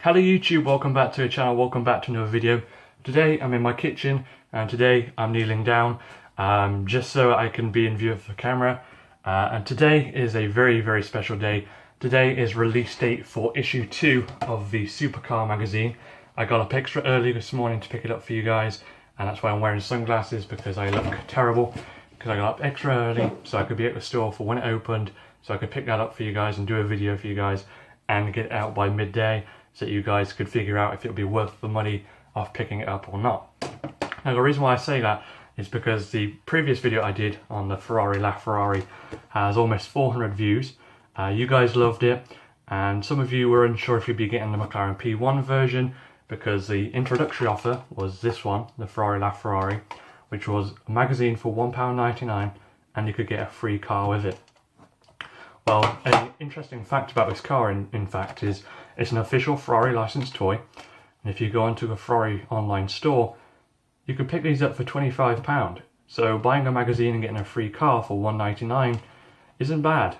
Hello YouTube, welcome back to the channel, welcome back to another video. Today I'm in my kitchen and today I'm kneeling down just so I can be in view of the camera. And today is a very special day. Today is release date for issue 2 of the Supercar magazine. I got up extra early this morning to pick it up for you guys, and that's why I'm wearing sunglasses, because I look terrible. Because I got up extra early so I could be at the store for when it opened, so I could pick that up for you guys and do a video for you guys and get it out by midday, so that you guys could figure out if it would be worth the money of picking it up or not. Now the reason why I say that is because the previous video I did on the Ferrari Laferrari has almost 400 views. You guys loved it, and some of you were unsure if you'd be getting the McLaren P1 version, because the introductory offer was this one, the Ferrari Laferrari, which was a magazine for £1.99 and you could get a free car with it. Well, an interesting fact about this car, in fact, is it's an official Ferrari licensed toy, and if you go onto a Ferrari online store, you can pick these up for £25. So buying a magazine and getting a free car for £1.99 isn't bad.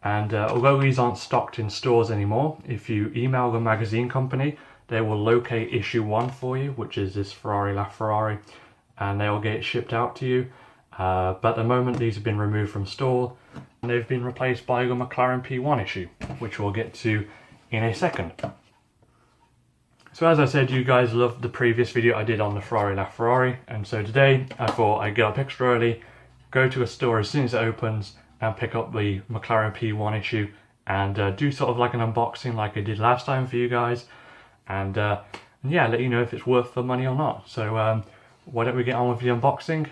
And although these aren't stocked in stores anymore, if you email the magazine company, they will locate issue 1 for you, which is this Ferrari Laferrari, and they'll get it shipped out to you. But at the moment these have been removed from store and they've been replaced by the McLaren P1 issue, which we'll get to in a second. So as I said, you guys loved the previous video I did on the Ferrari Laferrari, and so today I thought I'd get up extra early, go to a store as soon as it opens and pick up the McLaren P1 issue and do sort of like an unboxing like I did last time for you guys, and yeah, let you know if it's worth the money or not. So why don't we get on with the unboxing?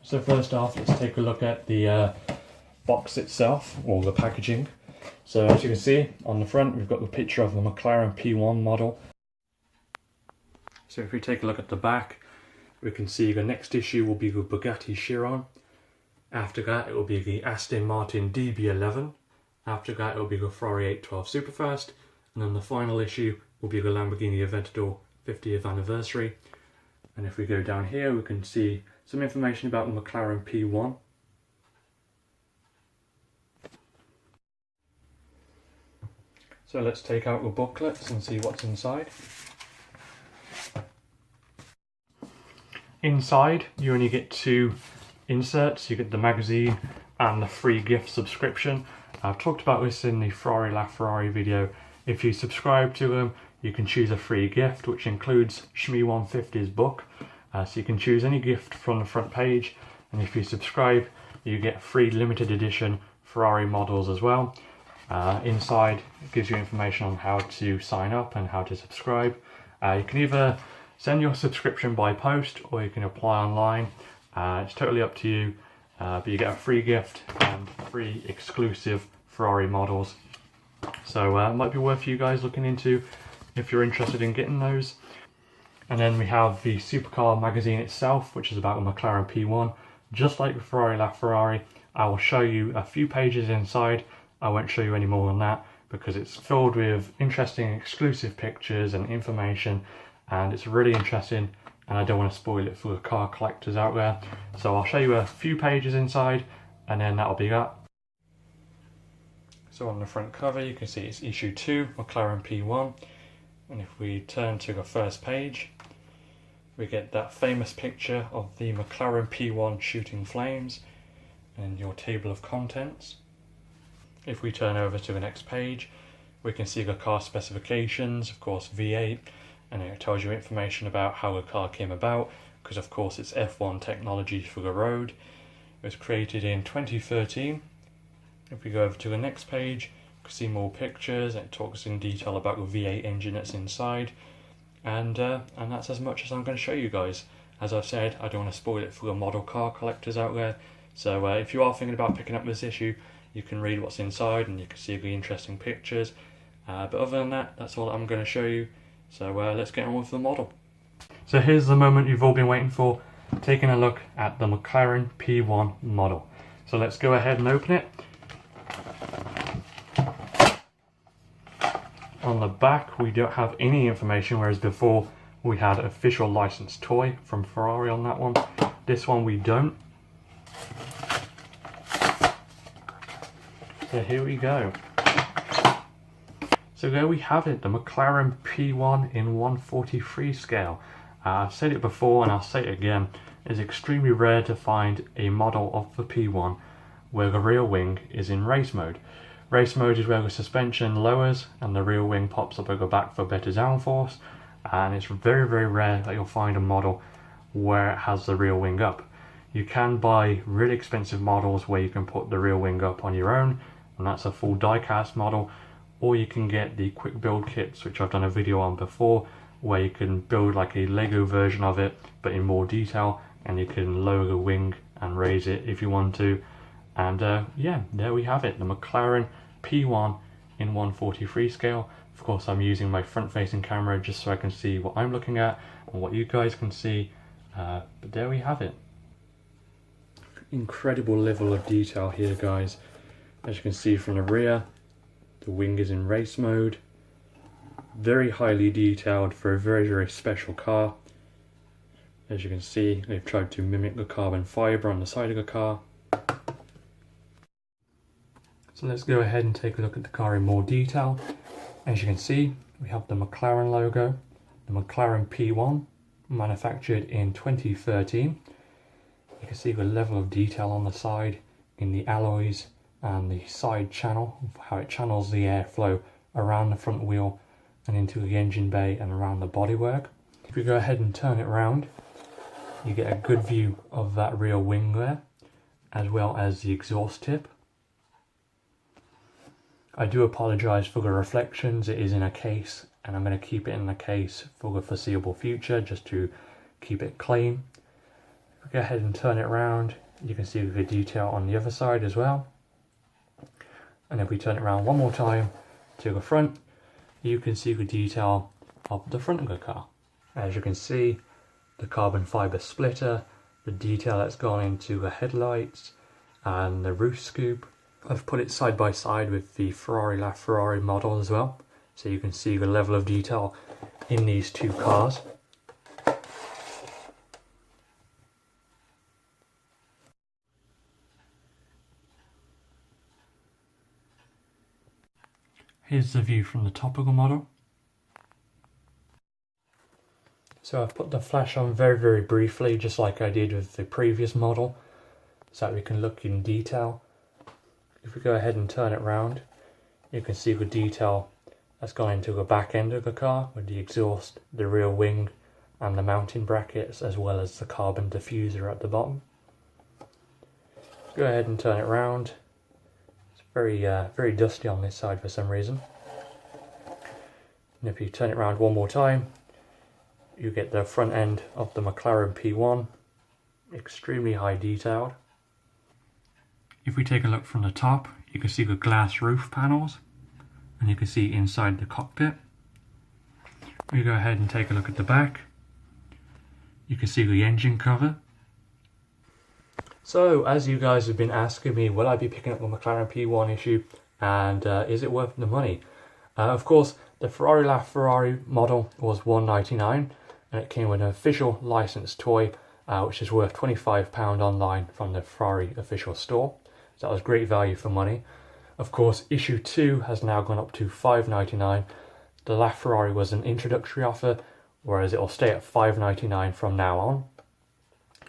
So first off, let's take a look at the box itself, or the packaging. So as you can see on the front, we've got the picture of the McLaren P1 model. So if we take a look at the back, we can see the next issue will be the Bugatti Chiron. After that it will be the Aston Martin DB11. After that it will be the Ferrari 812 Superfast. And then the final issue will be the Lamborghini Aventador 50th anniversary. And if we go down here, we can see some information about the McLaren P1. So let's take out the booklets and see what's inside. Inside, you only get 2 inserts. You get the magazine and the free gift subscription. I've talked about this in the Ferrari Laferrari video. If you subscribe to them, you can choose a free gift, which includes Shmi 150's book. So you can choose any gift from the front page, and if you subscribe, you get free limited edition Ferrari models as well. Inside, it gives you information on how to sign up and how to subscribe. You can either send your subscription by post or you can apply online. It's totally up to you, but you get a free gift and free exclusive Ferrari models. So it might be worth you guys looking into if you're interested in getting those. And then we have the Supercar magazine itself, which is about the McLaren P1. Just like the Ferrari Laferrari, I will show you a few pages inside. I won't show you any more than that, because it's filled with interesting exclusive pictures and information, and it's really interesting, and I don't want to spoil it for the car collectors out there. So I'll show you a few pages inside, and then that'll be that. So on the front cover you can see it's issue 2, McLaren P1. And if we turn to the first page, we get that famous picture of the McLaren P1 shooting flames and your table of contents. If we turn over to the next page, we can see the car specifications, of course V8, and it tells you information about how the car came about, because of course it's F1 technology for the road. It was created in 2013. If we go over to the next page, you can see more pictures, and it talks in detail about the V8 engine that's inside, and that's as much as I'm going to show you guys. As I've said, I don't want to spoil it for the model car collectors out there, so if you are thinking about picking up this issue, you can read what's inside and you can see the interesting pictures, but other than that, that's all I'm going to show you. So let's get on with the model. So here's the moment you've all been waiting for, taking a look at the McLaren P1 model. So let's go ahead and open it. On the back we don't have any information, whereas before we had official licensed toy from Ferrari on that one. This one we don't. So here we go. So there we have it, the McLaren P1 in 1/43 scale. I've said it before and I'll say it again, it's extremely rare to find a model of the P1 where the rear wing is in race mode. Race mode is where the suspension lowers and the rear wing pops up at the back for better downforce, and it's very rare that you'll find a model where it has the rear wing up. You can buy really expensive models where you can put the rear wing up on your own, and that's a full die-cast model, or you can get the quick build kits, which I've done a video on before, where you can build like a Lego version of it but in more detail, and you can lower the wing and raise it if you want to. And yeah, there we have it, the McLaren P1 in 1/43 scale. Of course, I'm using my front-facing camera just so I can see what I'm looking at and what you guys can see, but there we have it. Incredible level of detail here, guys. As you can see from the rear, the wing is in race mode. Very highly detailed for a very special car. As you can see, they've tried to mimic the carbon fibre on the side of the car. So let's go ahead and take a look at the car in more detail. As you can see, we have the McLaren logo, the McLaren P1, manufactured in 2013. You can see the level of detail on the side in the alloys and the side channel, how it channels the airflow around the front wheel and into the engine bay and around the bodywork. If we go ahead and turn it around, you get a good view of that rear wing there, as well as the exhaust tip. I do apologise for the reflections, it is in a case, and I'm going to keep it in the case for the foreseeable future just to keep it clean. If we go ahead and turn it around, you can see the detail on the other side as well. And if we turn it around one more time to the front, you can see the detail of the front of the car. As you can see, the carbon fibre splitter, the detail that's gone into the headlights and the roof scoop. I've put it side by side with the Ferrari Laferrari model as well, so you can see the level of detail in these two cars. Here's the view from the top of the model. So I've put the flash on very briefly, just like I did with the previous model, so that we can look in detail. If we go ahead and turn it around, you can see the detail that's gone into the back end of the car with the exhaust, the rear wing and the mounting brackets, as well as the carbon diffuser at the bottom. Go ahead and turn it around. It's very dusty on this side for some reason. And if you turn it around one more time, you get the front end of the McLaren P1, extremely high detailed. If we take a look from the top, you can see the glass roof panels, and you can see inside the cockpit. We go ahead and take a look at the back. You can see the engine cover. So, as you guys have been asking me, will I be picking up the McLaren P1 issue, and is it worth the money? Of course, the Ferrari Laferrari model was $1.99, and it came with an official licensed toy, which is worth £25 online from the Ferrari official store. So that was great value for money. Of course, issue 2 has now gone up to $5.99. The Laferrari was an introductory offer, whereas it will stay at $5.99 from now on.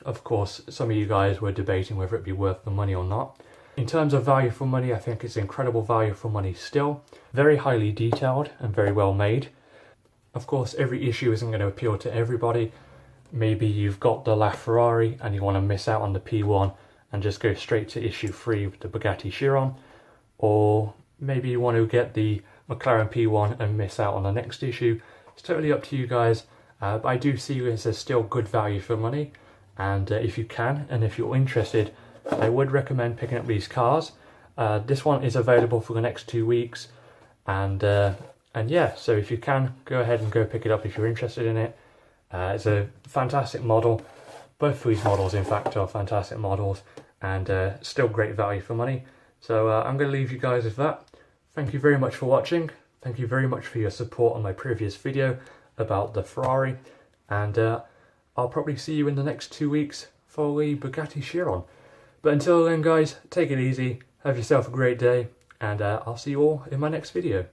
Of course, some of you guys were debating whether it'd be worth the money or not. In terms of value for money, I think it's incredible value for money still. Very highly detailed and very well made. Of course, every issue isn't going to appeal to everybody. Maybe you've got the Laferrari and you want to miss out on the P1 and just go straight to issue 3 with the Bugatti Chiron. Or maybe you want to get the McLaren P1 and miss out on the next issue. It's totally up to you guys. But I do see this as still good value for money. And if you can, and if you're interested, I would recommend picking up these cars. This one is available for the next 2 weeks. And yeah, so if you can, go ahead and go pick it up if you're interested in it. It's a fantastic model. Both of these models, in fact, are fantastic models, and still great value for money. So I'm going to leave you guys with that. Thank you very much for watching. Thank you very much for your support on my previous video about the Ferrari. And I'll probably see you in the next 2 weeks for the Bugatti Chiron. But until then, guys, take it easy. Have yourself a great day, and I'll see you all in my next video.